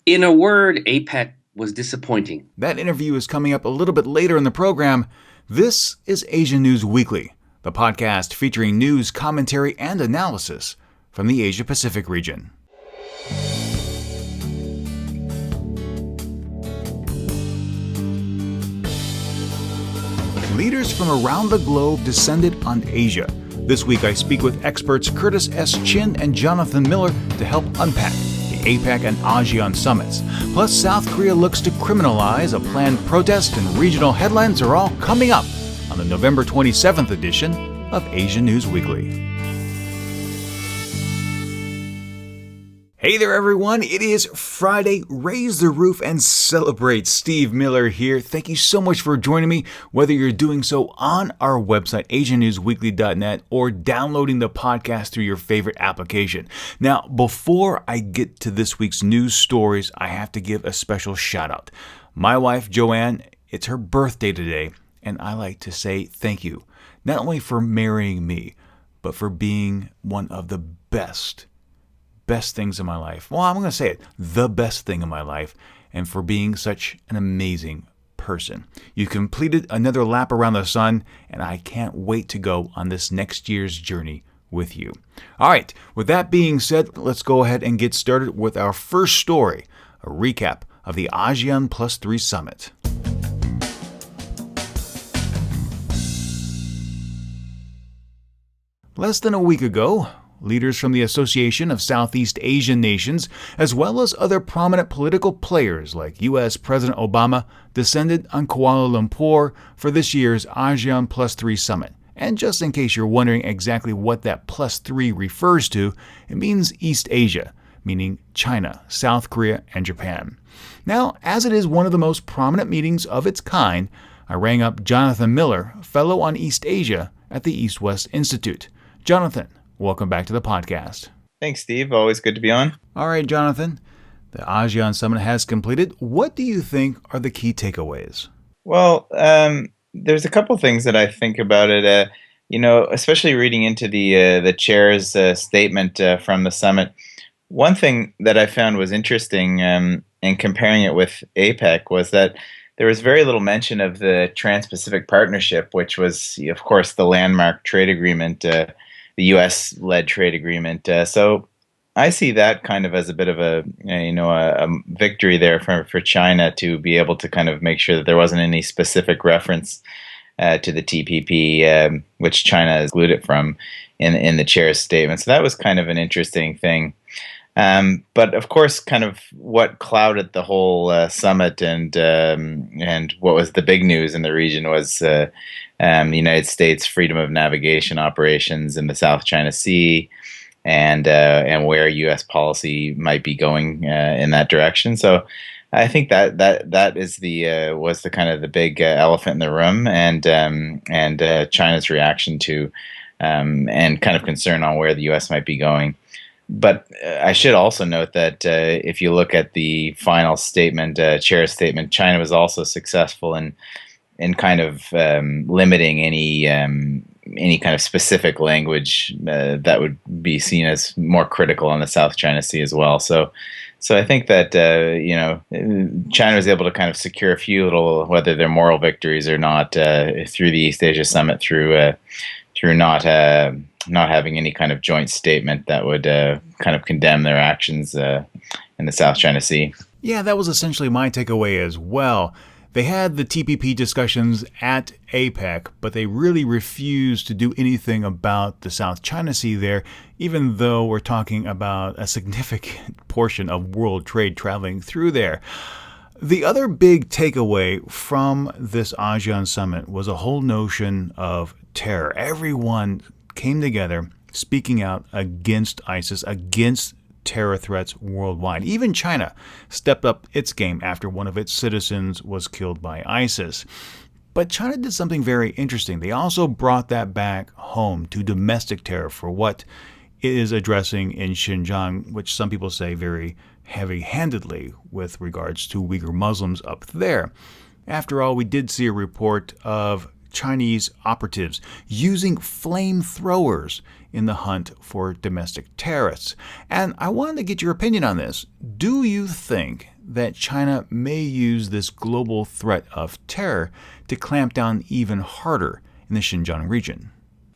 In a word, APEC was disappointing. That interview is coming up a little bit later in the program. This is Asia News Weekly, the podcast featuring news, commentary, and analysis from the Asia-Pacific region. Leaders from around the globe descended on Asia. This week I speak with experts Curtis S. Chin and Jonathan Miller to help unpack the APEC and ASEAN summits. Plus, South Korea looks to criminalize a planned protest, and regional headlines are all coming up on the November 27th edition of Asia News Weekly. Hey there, everyone. It is Friday. Raise the roof and celebrate. Steve Miller here. Thank you so much for joining me, whether you're doing so on our website, asianewsweekly.net, or downloading the podcast through your favorite application. Now, before I get to this week's news stories, I have to give a special shout out. My wife, Joanne, it's her birthday today, and I like to say thank you, not only for marrying me, but for being one of the best things in my life. Well, I'm going to say it, the best thing in my life, and for being such an amazing person. You completed another lap around the sun, and I can't wait to go on this next year's journey with you. All right, with that being said, let's go ahead and get started with our first story, a recap of the ASEAN Plus 3 Summit. Less than a week ago, leaders from the Association of Southeast Asian Nations, as well as other prominent political players like U.S. President Obama, descended on Kuala Lumpur for this year's ASEAN Plus 3 Summit. And just in case you're wondering exactly what that plus 3 refers to, it means East Asia, meaning China, South Korea, and Japan. Now, as it is one of the most prominent meetings of its kind, I rang up Jonathan Miller, fellow on East Asia at the EastWest Institute. Jonathan, welcome back to the podcast. Thanks, Steve. Always good to be on. All right, Jonathan. The ASEAN Summit has completed. What do you think are the key takeaways? Well, there's a couple things that I think about it. Especially reading into the chair's statement from the summit. One thing that I found was interesting in comparing it with APEC was that there was very little mention of the Trans-Pacific Partnership, which was, of course, the landmark trade agreement, the U.S.-led trade agreement. So I see that kind of as a bit of a victory there for China to be able to kind of make sure that there wasn't any specific reference to the TPP, which China excluded from in the chair's statement. So that was kind of an interesting thing. But of course, kind of what clouded the whole summit and what was the big news in the region was the United States freedom of navigation operations in the South China Sea, and where U.S. policy might be going in that direction. So I think that is was the kind of the big elephant in the room, and China's reaction to and kind of concern on where the U.S. might be going. But I should also note that if you look at the final statement, chair's statement, China was also successful in kind of limiting any kind of specific language that would be seen as more critical on the South China Sea as well. So I think that China was able to kind of secure a few little, whether they're moral victories or not, through the East Asia Summit, through not having any kind of joint statement that would kind of condemn their actions in the South China Sea. Yeah, that was essentially my takeaway as well. They had the TPP discussions at APEC, but they really refused to do anything about the South China Sea there, even though we're talking about a significant portion of world trade traveling through there. The other big takeaway from this ASEAN summit was a whole notion of terror. Everyone came together speaking out against ISIS, against terror threats worldwide. Even China stepped up its game after one of its citizens was killed by ISIS. But China did something very interesting. They also brought that back home to domestic terror for what it is addressing in Xinjiang, which some people say very heavy-handedly with regards to Uyghur Muslims up there. After all, we did see a report of Chinese operatives using flamethrowers in the hunt for domestic terrorists. And I wanted to get your opinion on this. Do you think that China may use this global threat of terror to clamp down even harder in the Xinjiang region?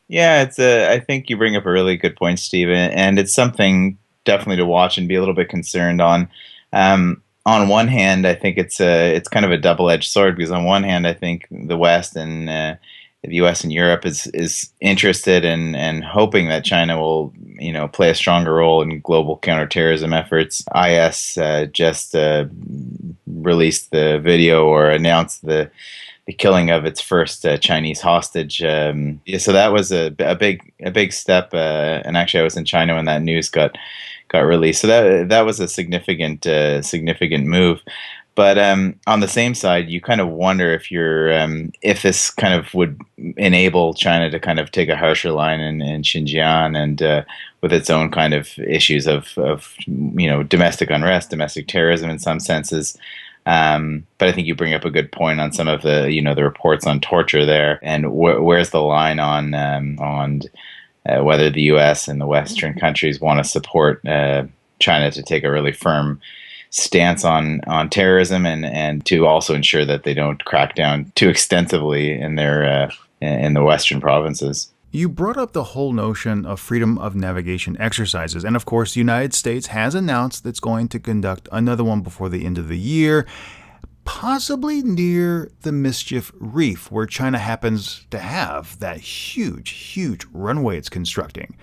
Yeah, I think you bring up a really good point, Steve, and it's something definitely to watch and be a little bit concerned on. On one hand, I think it's kind of a double-edged sword, because on one hand, I think the West and the U.S. and Europe is interested in and hoping that China will, play a stronger role in global counterterrorism efforts. IS just released the video or announced the killing of its first Chinese hostage. So that was a big step. And actually, I was in China when that news got released. So that was a significant move. But on the same side, you kind of wonder if this kind of would enable China to kind of take a harsher line in Xinjiang and with its own kind of issues of domestic unrest, domestic terrorism in some senses. But I think you bring up a good point on some of the the reports on torture there, and where's the line on whether the U.S. and the Western countries want to support China to take a really firm stance on terrorism and to also ensure that they don't crack down too extensively in the Western provinces. You brought up the whole notion of freedom of navigation exercises, and of course the United States has announced that it's going to conduct another one before the end of the year, possibly near the Mischief Reef, where China happens to have that huge runway it's constructing.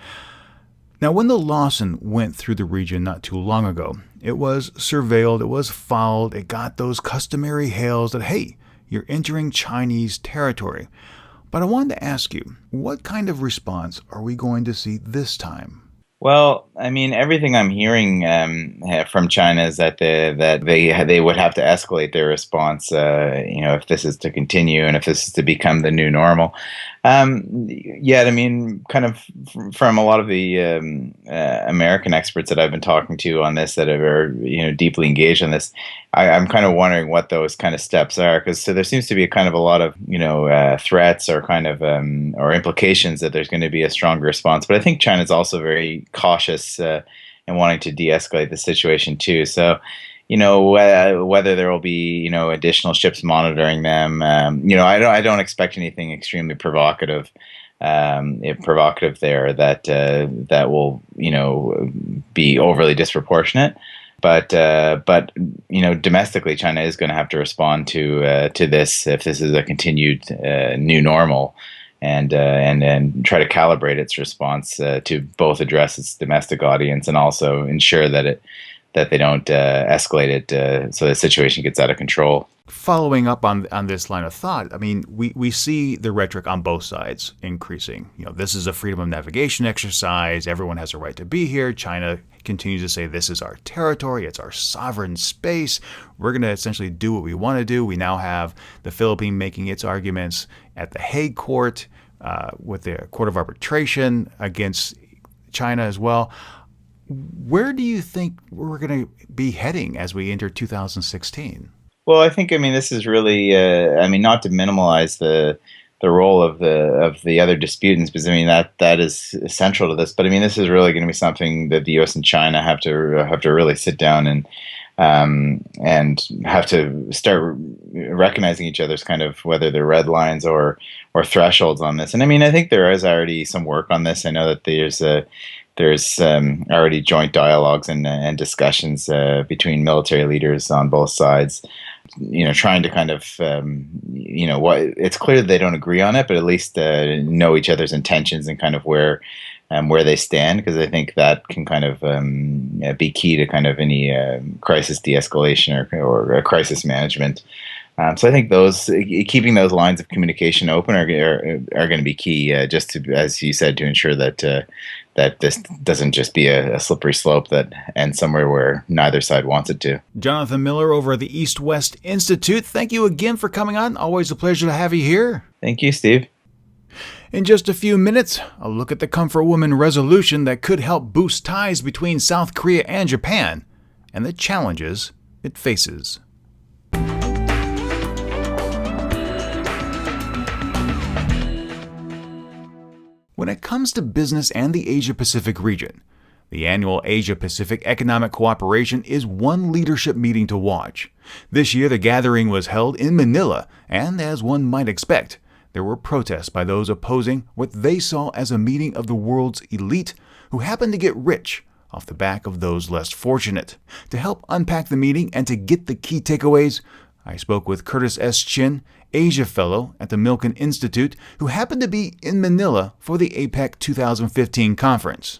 Now, when the Lawson went through the region not too long ago, it was surveilled, it was followed, it got those customary hails that, hey, you're entering Chinese territory. But I wanted to ask you, what kind of response are we going to see this time? Well, I mean, everything I'm hearing from China is that they would have to escalate their response, if this is to continue and if this is to become the new normal. Yet, I mean, kind of from a lot of the American experts that I've been talking to on this that are deeply engaged on this, I'm kind of wondering what those kind of steps are, because so there seems to be kind of a lot of threats or kind of or implications that there's going to be a stronger response. But I think China's also very cautious in wanting to de-escalate the situation too. So, whether there will be additional ships monitoring them, I don't expect anything extremely provocative there that will be overly disproportionate. But domestically, China is going to have to respond to this if this is a continued new normal, and try to calibrate its response to both address its domestic audience and also ensure that they don't escalate it so the situation gets out of control. Following up on this line of thought, I mean, we see the rhetoric on both sides increasing. This is a freedom of navigation exercise. Everyone has a right to be here. China continues to say this is our territory. It's our sovereign space. We're going to essentially do what we want to do. We now have the Philippines making its arguments at the Hague Court with the Court of Arbitration against China as well. Where do you think we're going to be heading as we enter 2016? Well, I think, this is really, not to minimize the role of the other disputants, because that is central to this. But this is really going to be something that the U.S. and China have to really sit down and have to start recognizing each other's kind of whether they're red lines or thresholds on this. And I think there is already some work on this. I know that there's already joint dialogues and discussions between military leaders on both sides, trying to kind of, it's clear that they don't agree on it, but at least know each other's intentions and kind of where they stand, because I think that can kind of be key to kind of any crisis de-escalation or crisis management. So I think keeping those lines of communication open are going to be key, just to, as you said, to ensure that this doesn't just be a slippery slope that ends somewhere where neither side wants it to. Jonathan Miller over at the EastWest Institute, thank you again for coming on. Always a pleasure to have you here. Thank you, Steve. In just a few minutes, a look at the Comfort Woman resolution that could help boost ties between South Korea and Japan and the challenges it faces. When it comes to business and the Asia-Pacific region, the annual Asia-Pacific Economic Cooperation is one leadership meeting to watch. This year, the gathering was held in Manila, and as one might expect, there were protests by those opposing what they saw as a meeting of the world's elite who happened to get rich off the back of those less fortunate. To help unpack the meeting and to get the key takeaways, I spoke with Curtis S. Chin, Asia Fellow at the Milken Institute, who happened to be in Manila for the APEC 2015 conference.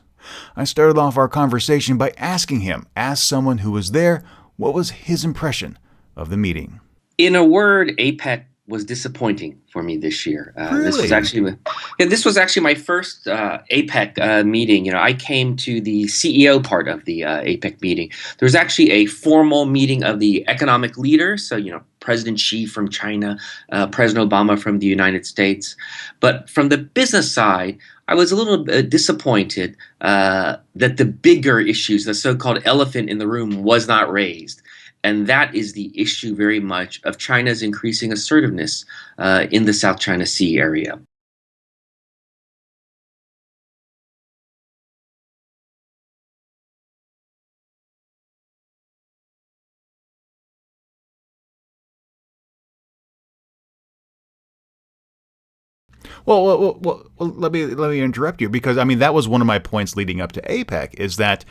I started off our conversation by asking him, as someone who was there, what was his impression of the meeting. In a word, APEC was disappointing for me this year. Really? This was actually my first APEC meeting. I came to the CEO part of the APEC meeting. There was actually a formal meeting of the economic leaders. So, President Xi from China, President Obama from the United States. But from the business side, I was a little disappointed that the bigger issues, the so-called elephant in the room, was not raised. And that is the issue very much of China's increasing assertiveness in the South China Sea area. Well, let me interrupt you because, that was one of my points leading up to APEC is that,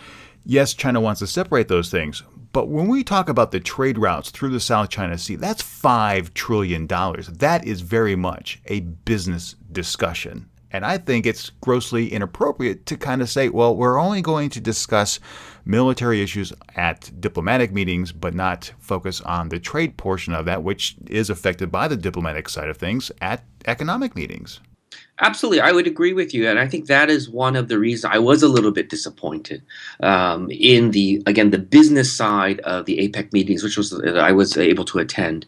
yes, China wants to separate those things. But when we talk about the trade routes through the South China Sea, that's $5 trillion. That is very much a business discussion. And I think it's grossly inappropriate to kind of say, well, we're only going to discuss military issues at diplomatic meetings, but not focus on the trade portion of that, which is affected by the diplomatic side of things at economic meetings. Absolutely, I would agree with you, and I think that is one of the reasons I was a little bit disappointed in the business side of the APEC meetings, which was I was able to attend.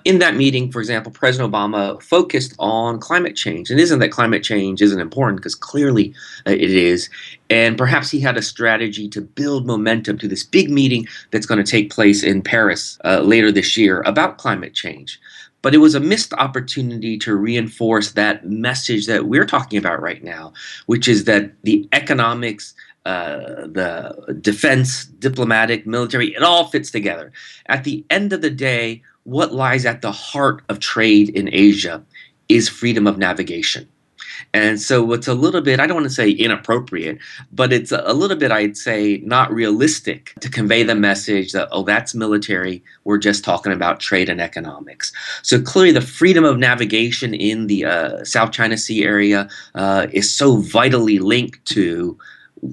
In that meeting, for example, President Obama focused on climate change, and isn't that climate change isn't important because clearly it is, and perhaps he had a strategy to build momentum to this big meeting that's going to take place in Paris later this year about climate change. But it was a missed opportunity to reinforce that message that we're talking about right now, which is that the economics, the defense, diplomatic, military, it all fits together. At the end of the day, what lies at the heart of trade in Asia is freedom of navigation. And so it's a little bit, I don't want to say inappropriate, but it's a little bit, I'd say, not realistic to convey the message that, oh, that's military. We're just talking about trade and economics. So clearly the freedom of navigation in the South China Sea area is so vitally linked to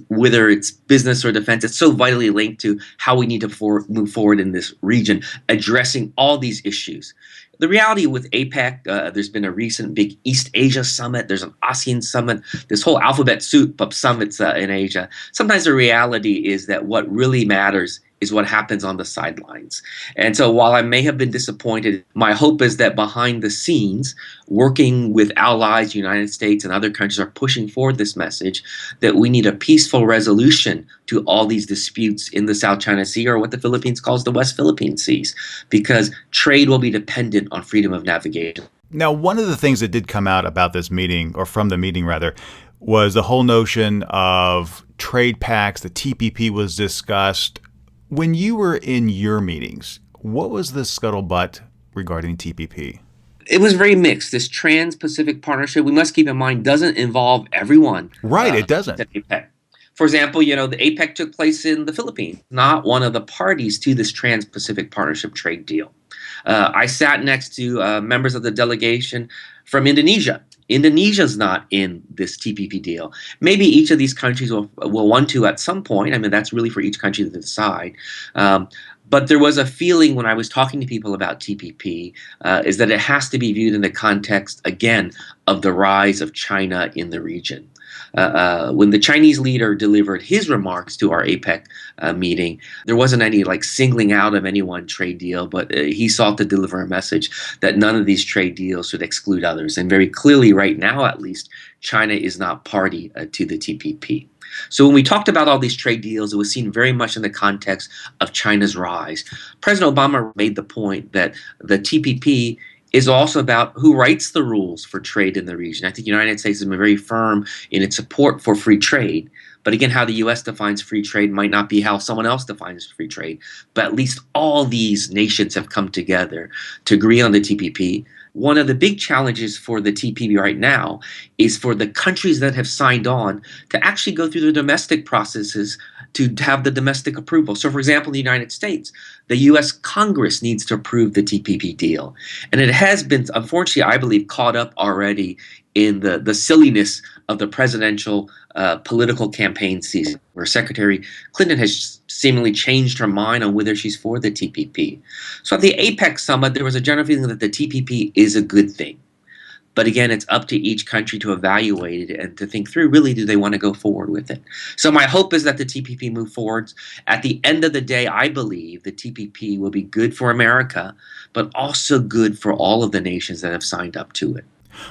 whether it's business or defense, it's so vitally linked to how we need to move forward in this region, addressing all these issues. The reality with APEC, there's been a recent big East Asia summit, there's an ASEAN summit, this whole alphabet soup of summits in Asia. Sometimes the reality is that what really matters is what happens on the sidelines. And so while I may have been disappointed, my hope is that behind the scenes, working with allies, United States and other countries are pushing forward this message that we need a peaceful resolution to all these disputes in the South China Sea, or what the Philippines calls the West Philippine Seas, because trade will be dependent on freedom of navigation. Now, one of the things that did come out about this meeting, or from the meeting rather, was the whole notion of trade pacts. The TPP was discussed. When you were in your meetings, what was the scuttlebutt regarding TPP? It was very mixed. This Trans-Pacific Partnership, we must keep in mind, doesn't involve everyone. Right, it doesn't. APEC. For example, the APEC took place in the Philippines, not one of the parties to this Trans-Pacific Partnership trade deal. I sat next to members of the delegation from Indonesia. Indonesia's not in this TPP deal. Maybe each of these countries will want to at some point. That's really for each country to decide. But there was a feeling when I was talking to people about TPP is that it has to be viewed in the context, again, of the rise of China in the region. When the Chinese leader delivered his remarks to our APEC meeting, there wasn't any singling out of any one trade deal, but he sought to deliver a message that none of these trade deals should exclude others. And very clearly, right now at least, China is not party to the TPP. So when we talked about all these trade deals, it was seen very much in the context of China's rise. President Obama made the point that the TPP is also about who writes the rules for trade in the region. I think the United States has been very firm in its support for free trade. But again, how the U.S. defines free trade might not be how someone else defines free trade. But at least all these nations have come together to agree on the TPP. One of the big challenges for the TPP right now is for the countries that have signed on to actually go through the domestic processes to have the domestic approval. So, for example, in the United States, the U.S. Congress needs to approve the TPP deal. And it has been, unfortunately, I believe, caught up already in the silliness of the presidential political campaign season, where Secretary Clinton has seemingly changed her mind on whether she's for the TPP. So at the APEC summit, there was a general feeling that the TPP is a good thing. But again, it's up to each country to evaluate it and to think through, really, do they want to go forward with it? So my hope is that the TPP move forwards. At the end of the day, I believe the TPP will be good for America, but also good for all of the nations that have signed up to it.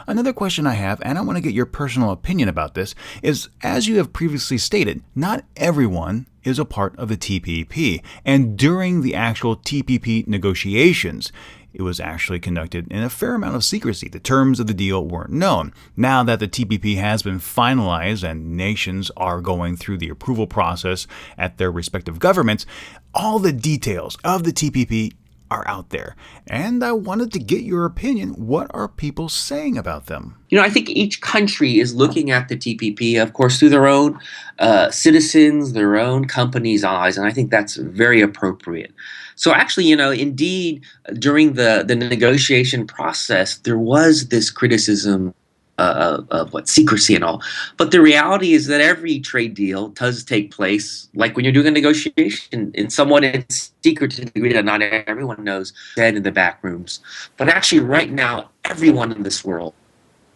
Another question I have, and I want to get your personal opinion about this, is as you have previously stated, not everyone is a part of the TPP. And during the actual TPP negotiations, it was actually conducted in a fair amount of secrecy. The terms of the deal weren't known. Now that the TPP has been finalized and nations are going through the approval process at their respective governments, all the details of the TPP are out there. And I wanted to get your opinion. What are people saying about them? I think each country is looking at the TPP, of course, through their own citizens, their own companies' eyes, and I think that's very appropriate. So actually, indeed, during the negotiation process, there was this criticism of secrecy and all. But the reality is that every trade deal does take place, like when you're doing a negotiation, in somewhat in secret to the degree that not everyone knows, said in the back rooms. But actually, right now, everyone in this world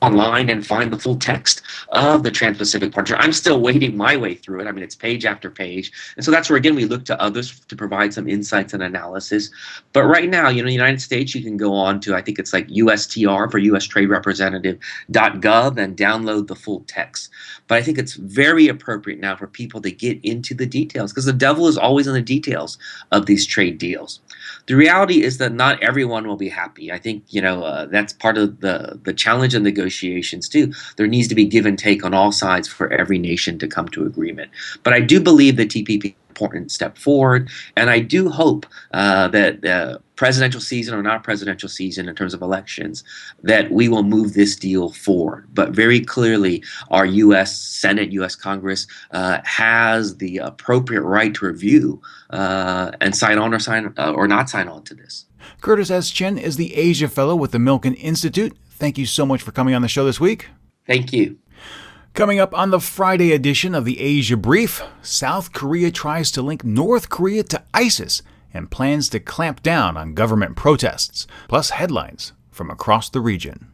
online and find the full text of the Trans-Pacific Partnership. I'm still wading my way through it. I mean, it's page after page. And so that's where, again, we look to others to provide some insights and analysis. But right now, in the United States, you can go on to, I think it's like USTR for US Trade Representative.gov and download the full text. But I think it's very appropriate now for people to get into the details, because the devil is always in the details of these trade deals. The reality is that not everyone will be happy. I think, that's part of the challenge of negotiations too. There needs to be give and take on all sides for every nation to come to agreement. But I do believe the TPP is an important step forward, and I do hope that presidential season or not presidential season in terms of elections, that we will move this deal forward. But very clearly, our U.S. Senate, U.S. Congress has the appropriate right to review and sign on or not sign on to this. Curtis S. Chen is the Asia Fellow with the Milken Institute. Thank you so much for coming on the show this week. Thank you. Coming up on the Friday edition of the Asia Brief, South Korea tries to link North Korea to ISIS and plans to clamp down on government protests, plus headlines from across the region.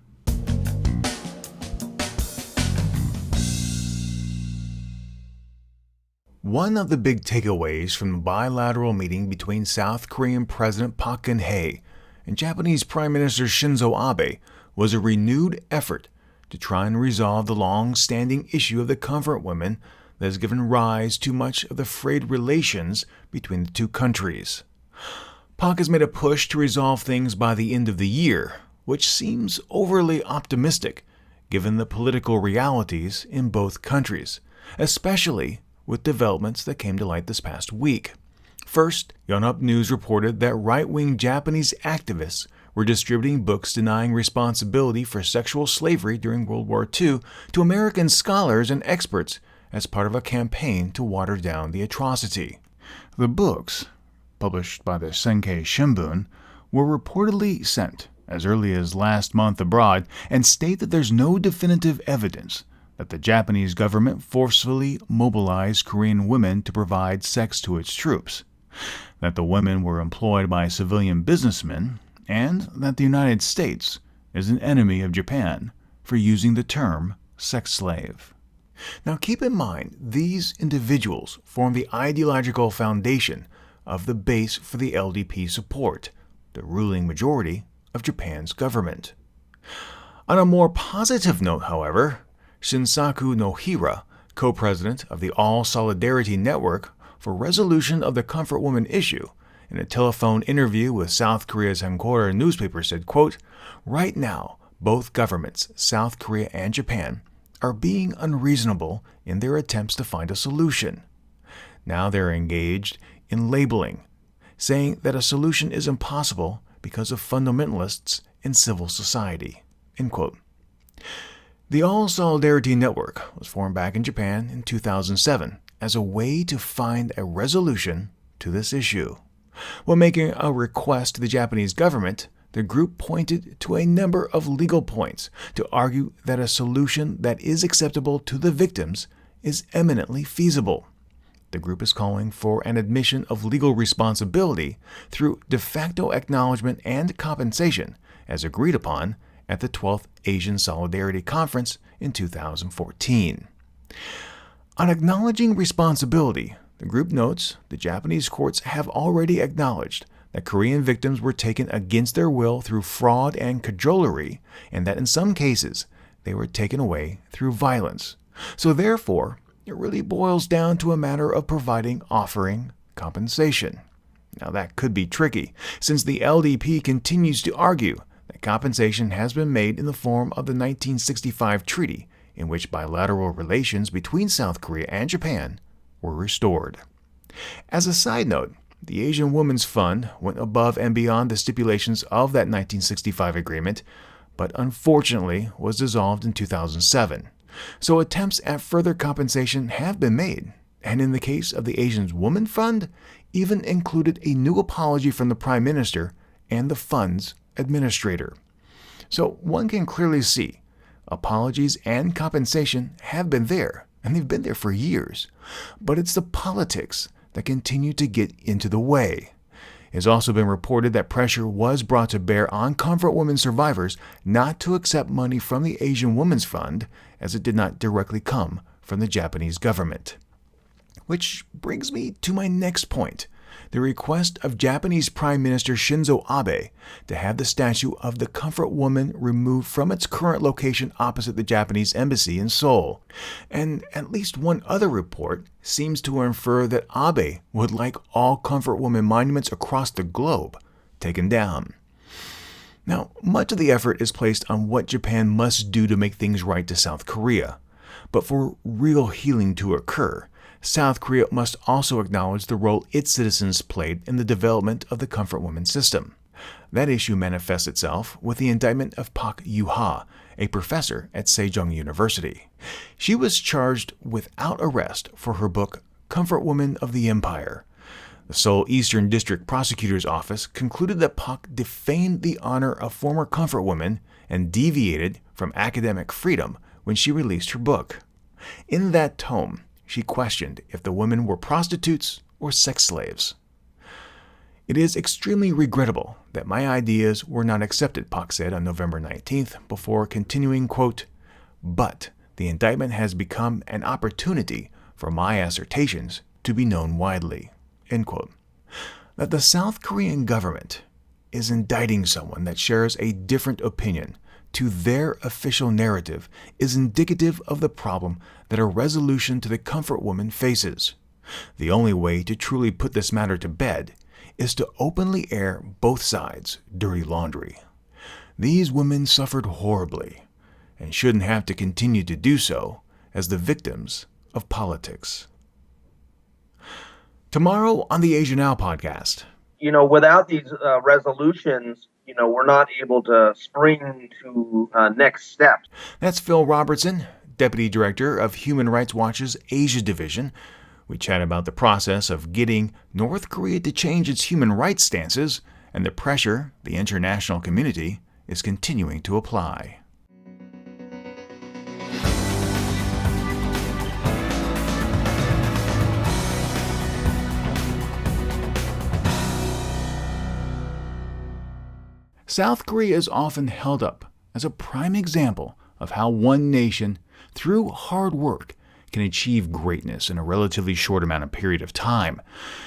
One of the big takeaways from the bilateral meeting between South Korean President Park Geun-hye and Japanese Prime Minister Shinzo Abe was a renewed effort to try and resolve the long-standing issue of the comfort women that has given rise to much of the frayed relations between the two countries. Park has made a push to resolve things by the end of the year, which seems overly optimistic given the political realities in both countries, especially with developments that came to light this past week. First, Yonhap News reported that right-wing Japanese activists were distributing books denying responsibility for sexual slavery during World War II to American scholars and experts as part of a campaign to water down the atrocity. The books, published by the Sankei Shimbun, were reportedly sent as early as last month abroad and state that there's no definitive evidence that the Japanese government forcefully mobilized Korean women to provide sex to its troops, that the women were employed by civilian businessmen, and that the United States is an enemy of Japan for using the term sex slave. Now keep in mind, these individuals form the ideological foundation of the base for the LDP support, the ruling majority of Japan's government. On a more positive note, however, Shinsaku Nohira, co-president of the All Solidarity Network for Resolution of the Comfort Woman issue, in a telephone interview with South Korea's Hankora newspaper said, quote, "Right now, both governments, South Korea and Japan, are being unreasonable in their attempts to find a solution. Now they're engaged in labeling, saying that a solution is impossible because of fundamentalists in civil society." End quote. The All Solidarity Network was formed back in Japan in 2007 as a way to find a resolution to this issue. When making a request to the Japanese government, the group pointed to a number of legal points to argue that a solution that is acceptable to the victims is eminently feasible. The group is calling for an admission of legal responsibility through de facto acknowledgement and compensation, as agreed upon at the 12th Asian Solidarity Conference in 2014. On acknowledging responsibility, the group notes the Japanese courts have already acknowledged that Korean victims were taken against their will through fraud and cajolery, and that in some cases they were taken away through violence. So therefore, it really boils down to a matter of offering compensation. Now that could be tricky, since the LDP continues to argue that compensation has been made in the form of the 1965 treaty, in which bilateral relations between South Korea and Japan were restored. As a side note, the Asian Women's Fund went above and beyond the stipulations of that 1965 agreement, but unfortunately was dissolved in 2007. So attempts at further compensation have been made, and in the case of the Asian Women's Fund, even included a new apology from the Prime Minister and the fund's administrator. So one can clearly see apologies and compensation have been there, and they've been there for years. But it's the politics that continue to get into the way. It has also been reported that pressure was brought to bear on comfort women survivors not to accept money from the Asian Women's Fund, as it did not directly come from the Japanese government. Which brings me to my next point, the request of Japanese Prime Minister Shinzo Abe to have the statue of the Comfort Woman removed from its current location opposite the Japanese embassy in Seoul. And at least one other report seems to infer that Abe would like all Comfort Woman monuments across the globe taken down. Now, much of the effort is placed on what Japan must do to make things right to South Korea. But for real healing to occur, South Korea must also acknowledge the role its citizens played in the development of the Comfort Woman system. That issue manifests itself with the indictment of Park Yoo-ha, a professor at Sejong University. She was charged without arrest for her book, Comfort Woman of the Empire. The Seoul Eastern District Prosecutor's Office concluded that Park defamed the honor of former comfort women and deviated from academic freedom when she released her book. In that tome, she questioned if the women were prostitutes or sex slaves. "It is extremely regrettable that my ideas were not accepted," Park said on November 19th, before continuing, quote, "But the indictment has become an opportunity for my assertions to be known widely." End quote. That the South Korean government is indicting someone that shares a different opinion to their official narrative is indicative of the problem that a resolution to the Comfort Woman faces. The only way to truly put this matter to bed is to openly air both sides' dirty laundry. These women suffered horribly and shouldn't have to continue to do so as the victims of politics. Tomorrow on the Asia Now podcast. Without these resolutions, we're not able to spring to next steps. That's Phil Robertson, Deputy Director of Human Rights Watch's Asia Division. We chat about the process of getting North Korea to change its human rights stances and the pressure the international community is continuing to apply. South Korea is often held up as a prime example of how one nation, through hard work, can achieve greatness in a relatively short amount of period of time.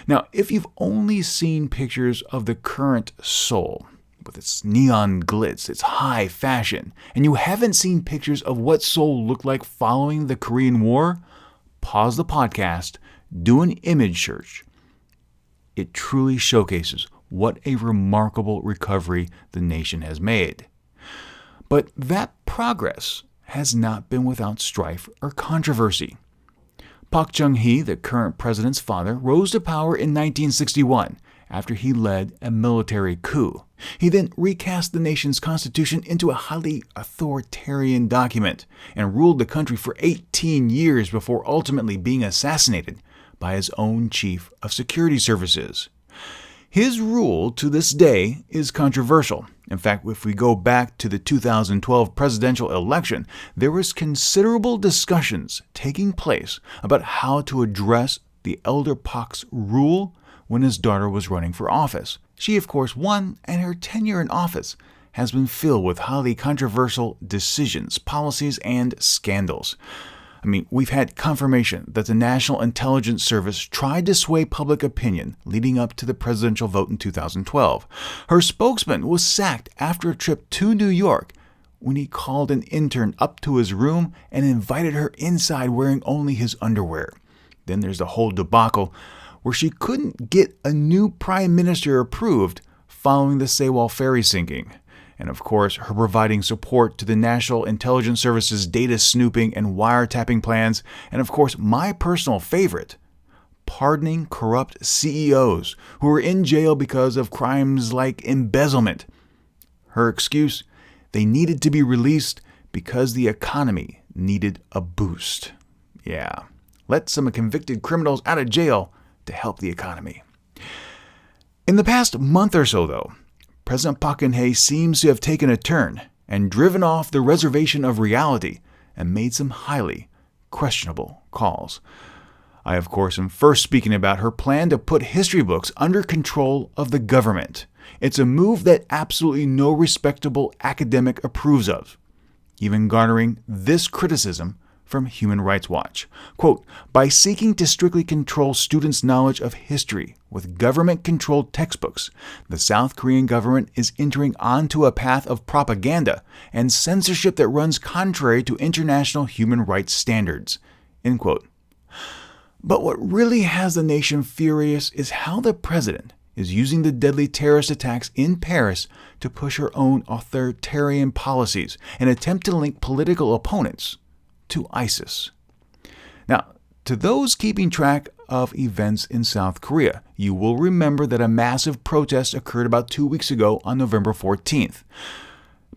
Now, if you've only seen pictures of the current Seoul, with its neon glitz, its high fashion, and you haven't seen pictures of what Seoul looked like following the Korean War, pause the podcast, do an image search, It truly showcases what a remarkable recovery the nation has made. But that progress has not been without strife or controversy. Park Chung-hee, the current president's father, rose to power in 1961 after he led a military coup. He then recast the nation's constitution into a highly authoritarian document and ruled the country for 18 years before ultimately being assassinated by his own chief of security services. His rule to this day is controversial. In fact, if we go back to the 2012 presidential election, there was considerable discussions taking place about how to address the elder Park's rule when his daughter was running for office. She, of course, won, and her tenure in office has been filled with highly controversial decisions, policies, and scandals. We've had confirmation that the National Intelligence Service tried to sway public opinion leading up to the presidential vote in 2012. Her spokesman was sacked after a trip to New York when he called an intern up to his room and invited her inside wearing only his underwear. Then there's the whole debacle where she couldn't get a new prime minister approved following the Sewol ferry sinking. And of course, her providing support to the National Intelligence Service's data snooping and wiretapping plans, and of course, my personal favorite, pardoning corrupt CEOs who were in jail because of crimes like embezzlement. Her excuse, they needed to be released because the economy needed a boost. Yeah, let some convicted criminals out of jail to help the economy. In the past month or so, though, President Park Geun-hye seems to have taken a turn and driven off the reservation of reality and made some highly questionable calls. I, of course, am first speaking about her plan to put history books under control of the government. It's a move that absolutely no respectable academic approves of, even garnering this criticism from Human Rights Watch. Quote, by seeking to strictly control students' knowledge of history with government-controlled textbooks, the South Korean government is entering onto a path of propaganda and censorship that runs contrary to international human rights standards. End quote. But what really has the nation furious is how the president is using the deadly terrorist attacks in Paris to push her own authoritarian policies and attempt to link political opponents to ISIS. Now, to those keeping track of events in South Korea, you will remember that a massive protest occurred about 2 weeks ago on November 14th.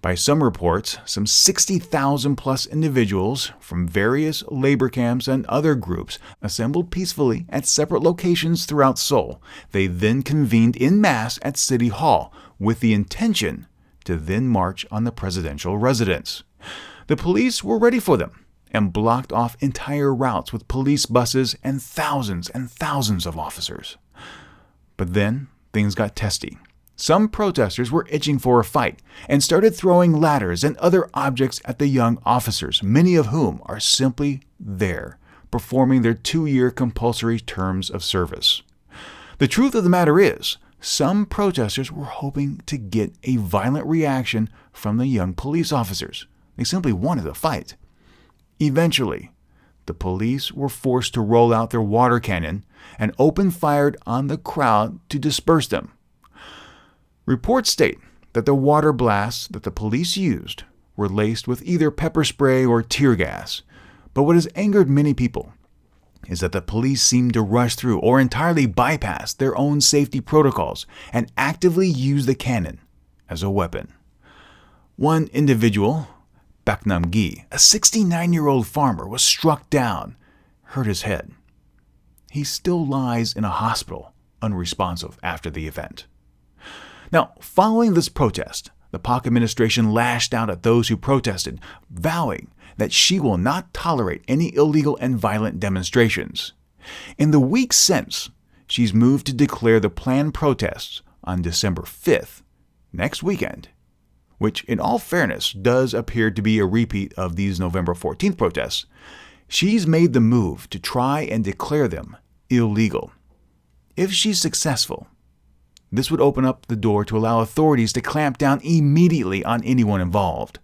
By some reports, some 60,000 plus individuals from various labor camps and other groups assembled peacefully at separate locations throughout Seoul. They then convened en masse at City Hall with the intention to then march on the presidential residence. The police were ready for them and blocked off entire routes with police buses and thousands of officers. But then things got testy. Some protesters were itching for a fight and started throwing ladders and other objects at the young officers, many of whom are simply there, performing their 2-year compulsory terms of service. The truth of the matter is, some protesters were hoping to get a violent reaction from the young police officers. They simply wanted a fight. Eventually, the police were forced to roll out their water cannon and open fire on the crowd to disperse them. Reports state that the water blasts that the police used were laced with either pepper spray or tear gas. But what has angered many people is that the police seemed to rush through or entirely bypass their own safety protocols and actively use the cannon as a weapon. One individual, Baknam-gi, a 69-year-old farmer, was struck down, hurt his head. He still lies in a hospital, unresponsive after the event. Now, following this protest, the Park administration lashed out at those who protested, vowing that she will not tolerate any illegal and violent demonstrations. In the weeks since, she's moved to declare the planned protests on December 5th, next weekend, which in all fairness does appear to be a repeat of these November 14th protests. She's made the move to try and declare them illegal. If she's successful, this would open up the door to allow authorities to clamp down immediately on anyone involved.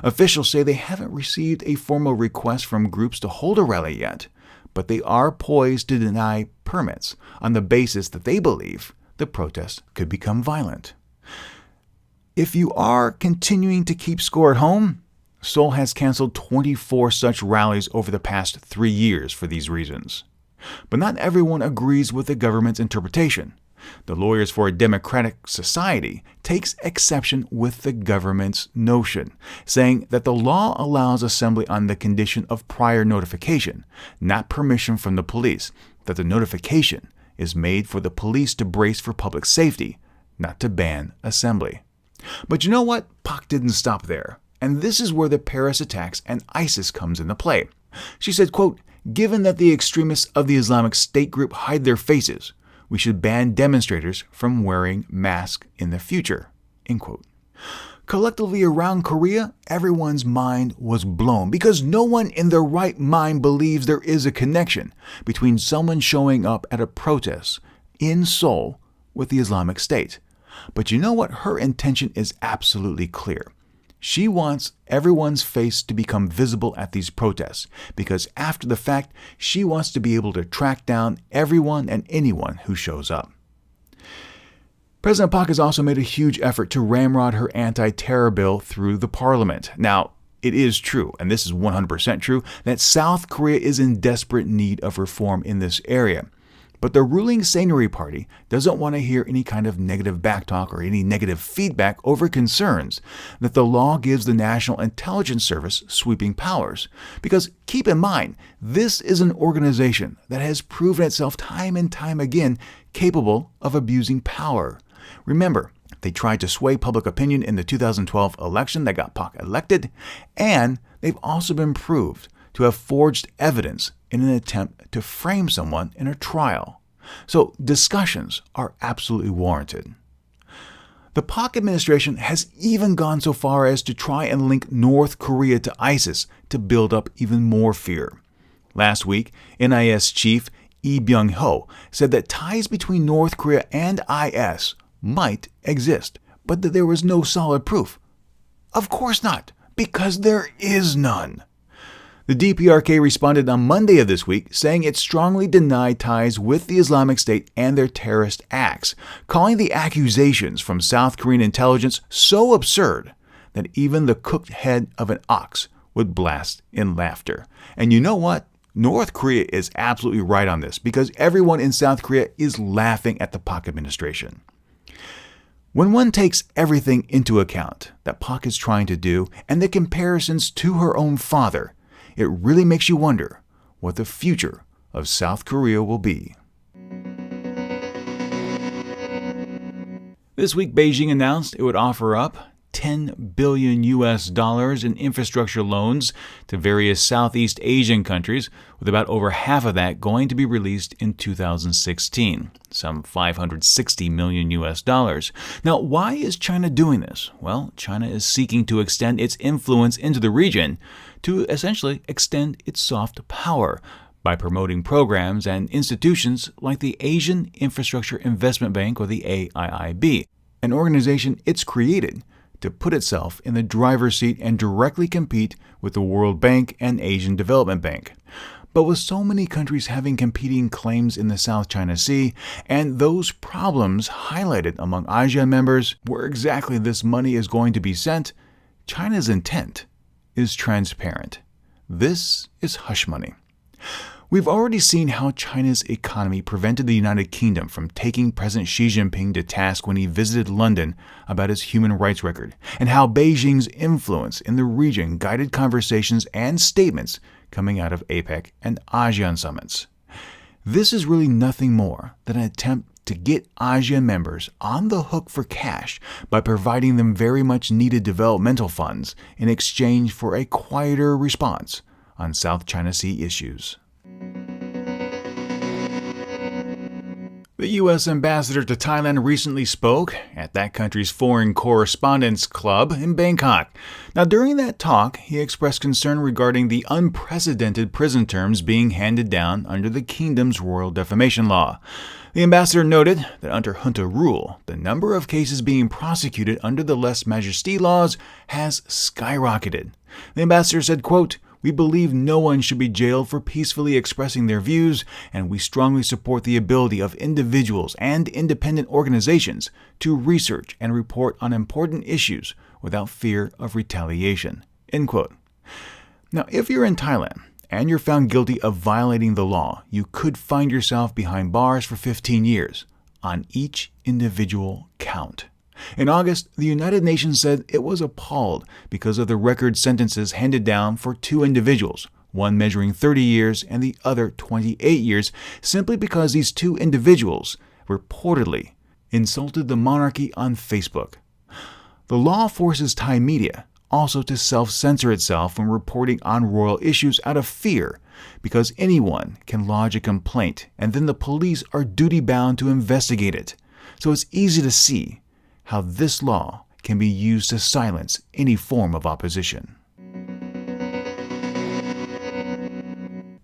Officials say they haven't received a formal request from groups to hold a rally yet, but they are poised to deny permits on the basis that they believe the protests could become violent. If you are continuing to keep score at home, Seoul has canceled 24 such rallies over the past 3 years for these reasons. But not everyone agrees with the government's interpretation. The Lawyers for a Democratic Society takes exception with the government's notion, saying that the law allows assembly on the condition of prior notification, not permission from the police, that the notification is made for the police to brace for public safety, not to ban assembly. But you know what? PAC didn't stop there. And this is where the Paris attacks and ISIS comes into play. She said, quote, "Given that the extremists of the Islamic State group hide their faces, we should ban demonstrators from wearing masks in the future." End quote. Collectively around Korea, everyone's mind was blown because no one in their right mind believes there is a connection between someone showing up at a protest in Seoul with the Islamic State. But you know what? Her intention is absolutely clear. She wants everyone's face to become visible at these protests because after the fact, she wants to be able to track down everyone and anyone who shows up. President Park has also made a huge effort to ramrod her anti-terror bill through the parliament. Now, it is true, and this is 100% true, that South Korea is in desperate need of reform in this area. But the ruling Saenuri Party doesn't want to hear any kind of negative backtalk or any negative feedback over concerns that the law gives the National Intelligence Service sweeping powers. Because keep in mind, this is an organization that has proven itself time and time again capable of abusing power. Remember, they tried to sway public opinion in the 2012 election that got Park elected, and they've also been proved to have forged evidence in an attempt to frame someone in a trial. So discussions are absolutely warranted. The Park administration has even gone so far as to try and link North Korea to ISIS to build up even more fear. Last week, NIS chief Lee Byung-ho said that ties between North Korea and IS might exist, but that there was no solid proof. Of course not, because there is none. The DPRK responded on Monday of this week, saying it strongly denied ties with the Islamic State and their terrorist acts, calling the accusations from South Korean intelligence so absurd that even the cooked head of an ox would blast in laughter. And you know what? North Korea is absolutely right on this, because everyone in South Korea is laughing at the Park administration. When one takes everything into account that Park is trying to do and the comparisons to her own father, it really makes you wonder what the future of South Korea will be. This week, Beijing announced it would offer up $10 billion in infrastructure loans to various Southeast Asian countries, with about over half of that going to be released in 2016, some $560 million. Now, why is China doing this? Well, China is seeking to extend its influence into the region to essentially extend its soft power by promoting programs and institutions like the Asian Infrastructure Investment Bank, or the AIIB, an organization it's created to put itself in the driver's seat and directly compete with the World Bank and Asian Development Bank. But with so many countries having competing claims in the South China Sea, and those problems highlighted among ASEAN members where exactly this money is going to be sent, China's intent is transparent. This is hush money. We've already seen how China's economy prevented the United Kingdom from taking President Xi Jinping to task when he visited London about his human rights record, and how Beijing's influence in the region guided conversations and statements coming out of APEC and ASEAN summits. This is really nothing more than an attempt to get ASEAN members on the hook for cash by providing them very much needed developmental funds in exchange for a quieter response on South China Sea issues. The U.S. ambassador to Thailand recently spoke at that country's Foreign Correspondents Club in Bangkok. Now, during that talk, he expressed concern regarding the unprecedented prison terms being handed down under the kingdom's royal defamation law. The ambassador noted that under junta rule, the number of cases being prosecuted under the lèse majesté laws has skyrocketed. The ambassador said, quote, We believe no one should be jailed for peacefully expressing their views, and we strongly support the ability of individuals and independent organizations to research and report on important issues without fear of retaliation." End quote. Now, if you're in Thailand and you're found guilty of violating the law, you could find yourself behind bars for 15 years on each individual count. In August, the United Nations said it was appalled because of the record sentences handed down for two individuals, one measuring 30 years and the other 28 years, simply because these two individuals reportedly insulted the monarchy on Facebook. The law forces Thai media also to self-censor itself when reporting on royal issues out of fear, because anyone can lodge a complaint and then the police are duty-bound to investigate it. So it's easy to see how this law can be used to silence any form of opposition.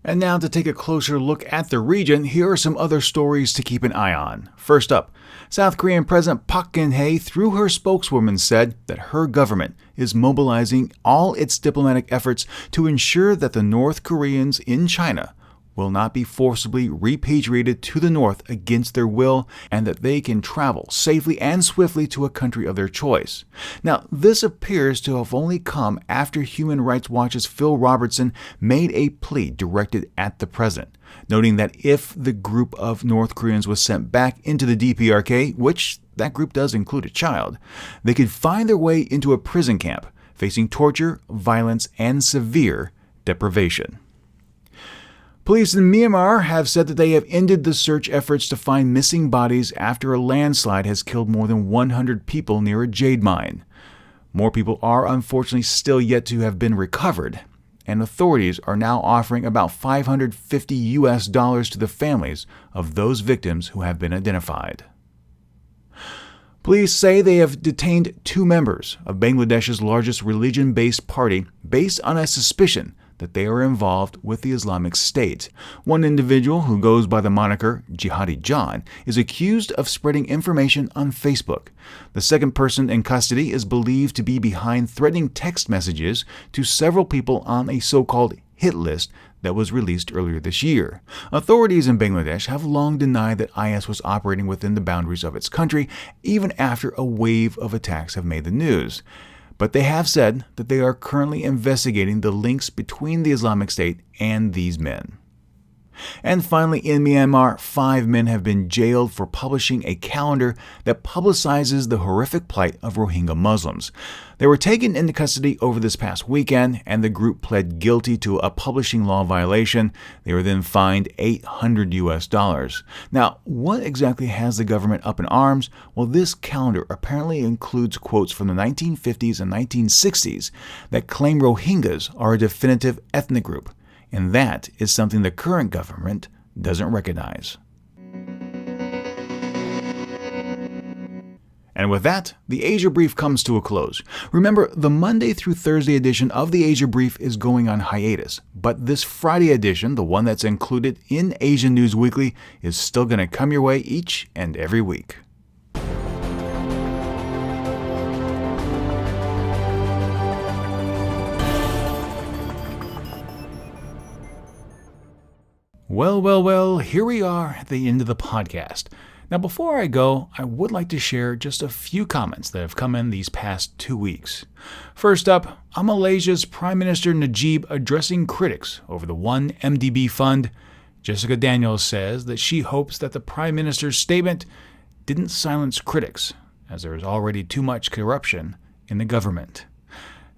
And now to take a closer look at the region, here are some other stories to keep an eye on. First up, South Korean President Park Geun-hye, through her spokeswoman, said that her government is mobilizing all its diplomatic efforts to ensure that the North Koreans in China will not be forcibly repatriated to the north against their will, and that they can travel safely and swiftly to a country of their choice. Now, this appears to have only come after Human Rights Watch's Phil Robertson made a plea directed at the president, noting that if the group of North Koreans was sent back into the DPRK, which that group does include a child, they could find their way into a prison camp, facing torture, violence, and severe deprivation. Police in Myanmar have said that they have ended the search efforts to find missing bodies after a landslide has killed more than 100 people near a jade mine. More people are unfortunately still yet to have been recovered, and authorities are now offering about $550 to the families of those victims who have been identified. Police say they have detained two members of Bangladesh's largest religion-based party based on a suspicion that they are involved with the Islamic State. One individual, who goes by the moniker Jihadi John, is accused of spreading information on Facebook. The second person in custody is believed to be behind threatening text messages to several people on a so-called hit list that was released earlier this year. Authorities in Bangladesh have long denied that IS was operating within the boundaries of its country, even after a wave of attacks have made the news. But they have said that they are currently investigating the links between the Islamic State and these men. And finally, in Myanmar, 5 men have been jailed for publishing a calendar that publicizes the horrific plight of Rohingya Muslims. They were taken into custody over this past weekend, and the group pled guilty to a publishing law violation. They were then fined $800. Now, what exactly has the government up in arms? Well, this calendar apparently includes quotes from the 1950s and 1960s that claim Rohingyas are a definitive ethnic group, and that is something the current government doesn't recognize. And with that, the Asia Brief comes to a close. Remember, the Monday through Thursday edition of the Asia Brief is going on hiatus, but this Friday edition, the one that's included in Asia News Weekly, is still going to come your way each and every week. Well, here we are at the end of the podcast. Now, before I go, I would like to share just a few comments that have come in these past 2 weeks. First up, Malaysia's Prime Minister Najib addressing critics over the 1MDB fund. Jessica Daniels says that she hopes that the Prime Minister's statement didn't silence critics, as there is already too much corruption in the government.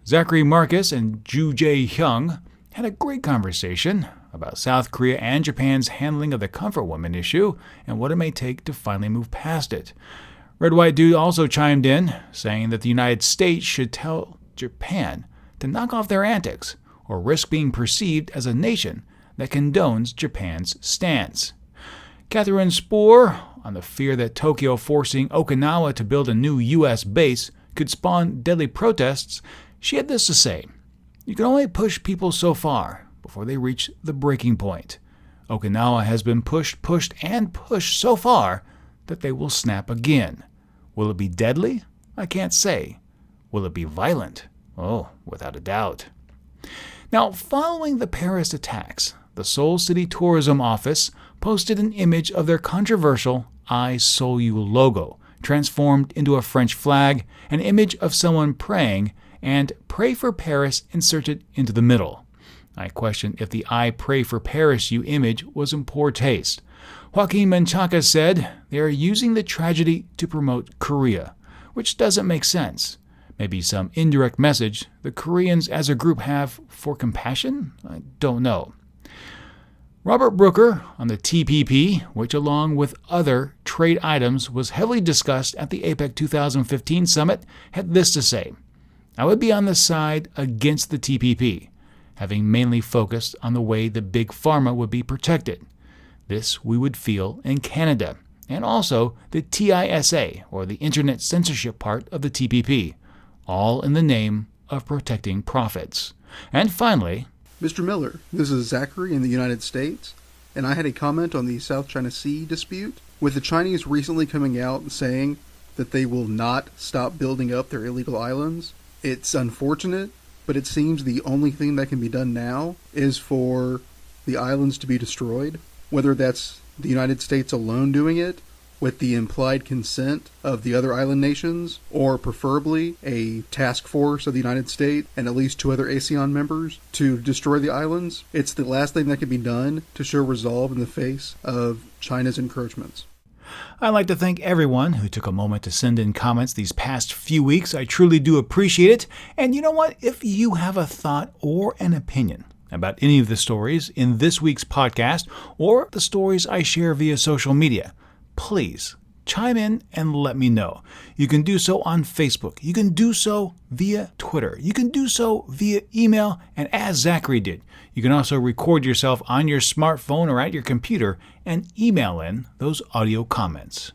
Zachary Marcus and Ju Jae-hyung had a great conversation about South Korea and Japan's handling of the comfort woman issue and what it may take to finally move past it. Red White Dude also chimed in, saying that the United States should tell Japan to knock off their antics or risk being perceived as a nation that condones Japan's stance. Catherine Spoor, on the fear that Tokyo forcing Okinawa to build a new U.S. base could spawn deadly protests, she had this to say: "You can only push people so far before they reach the breaking point. Okinawa has been pushed so far that they will snap again. Will it be deadly? I can't say. Will it be violent? Oh, without a doubt." Now, following the Paris attacks, the Seoul City Tourism Office posted an image of their controversial I Seoul You logo, transformed into a French flag, an image of someone praying, and Pray for Paris inserted into the middle. I question if the I Pray for Paris You image was in poor taste. Joaquin Menchaca said they are using the tragedy to promote Korea, which doesn't make sense. Maybe some indirect message the Koreans as a group have for compassion? I don't know. Robert Brooker on the TPP, which along with other trade items was heavily discussed at the APEC 2015 summit, had this to say: I would be on the side against the TPP, having mainly focused on the way the big pharma would be protected. This we would feel in Canada, and also the TISA, or the Internet Censorship part of the TPP, all in the name of protecting profits. And finally, Mr. Miller, this is Zachary in the United States, and I had a comment on the South China Sea dispute, with the Chinese recently coming out and saying that they will not stop building up their illegal islands. It's unfortunate, but it seems the only thing that can be done now is for the islands to be destroyed, whether that's the United States alone doing it, with the implied consent of the other island nations, or preferably a task force of the United States and at least 2 other ASEAN members to destroy the islands. It's the last thing that can be done to show resolve in the face of China's encroachments. I'd like to thank everyone who took a moment to send in comments these past few weeks. I truly do appreciate it. And you know what? If you have a thought or an opinion about any of the stories in this week's podcast or the stories I share via social media, please chime in and let me know. You can do so on Facebook. You can do so via Twitter. You can do so via email. And as Zachary did, you can also record yourself on your smartphone or at your computer and email in those audio comments.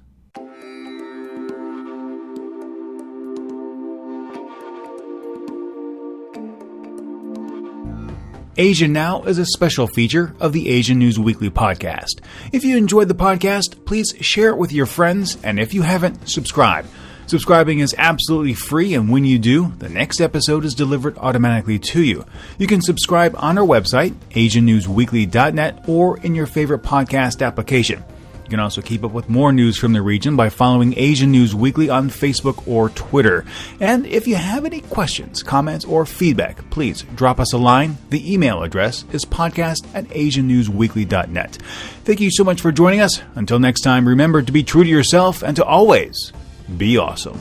Asia Now is a special feature of the Asian News Weekly podcast. If you enjoyed the podcast, please share it with your friends, and if you haven't, subscribe. Subscribing is absolutely free, and when you do, the next episode is delivered automatically to you. You can subscribe on our website, asiannewsweekly.net, or in your favorite podcast application. You can also keep up with more news from the region by following Asian News Weekly on Facebook or Twitter. And if you have any questions, comments, or feedback, please drop us a line. The email address is podcast@asiannewsweekly.net. Thank you so much for joining us. Until next time, remember to be true to yourself and to always be awesome.